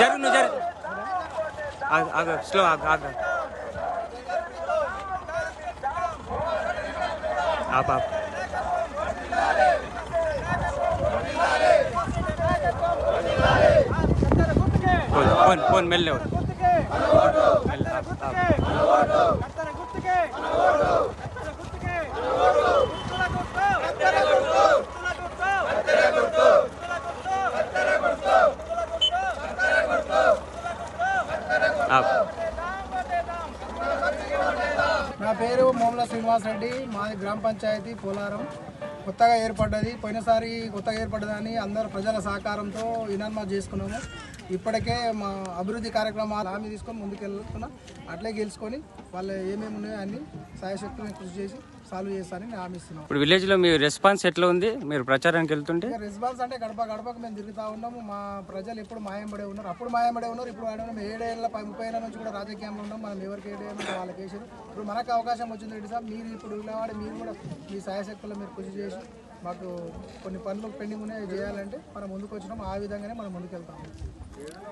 జరుగు నువ్వు జరుగు ఆగు స్లో ఆగు ఆగు ఆపు ఫోన్ మెల్లే నా పేరు మోమల శ్రీనివాస్ రెడ్డి, మాది గ్రామ పంచాయతీ పోలారం. కొత్తగా ఏర్పడ్డది, పోయినసారి కొత్తగా ఏర్పడ్డదని అందరు ప్రజల సహకారంతో యునానిమస్ చేసుకున్నాము. ఇప్పటికే మా అభివృద్ధి కార్యక్రమాలు హామీ తీసుకొని ముందుకెళ్తున్నా. అట్లే గెలుచుకొని వాళ్ళు ఏమేమి ఉన్నాయో అన్ని సాయశక్తులను కృషి చేసి సాల్వ్ చేస్తారని నేను హామీ ఇస్తున్నాం. ఇప్పుడు విలేజ్లో మీ రెస్పాన్స్ ఎట్లా ఉంది? మీరు ప్రచారానికి వెళ్తుంటే రెస్పాన్స్ అంటే గడప గడపకు మేము తిరుగుతూ ఉన్నాము. మా ప్రజలు ఎప్పుడు మాయంబడే ఉన్నారు, అప్పుడు మాయంబడే ఉన్నారు, ఇప్పుడు మేము 7 ఏళ్ళ 30 ఏళ్ళ నుంచి కూడా రాజకీయంలో ఉన్నాం. మనం ఎవరికి 7 ఏళ్ళ వాళ్ళకి వేసారు. ఇప్పుడు మనకు అవకాశం వచ్చింది రెడ్డి సార్, మీరు ఇప్పుడు నిలబడి మీరు కూడా మీ సాయశక్తులు మీరు కృషి చేసి మాకు కొన్ని పనులు పెండింగ్ ఉన్నాయి చేయాలంటే మనం ముందుకు వచ్చినాం. ఆ విధంగానే మనం ముందుకు వెళ్తాము.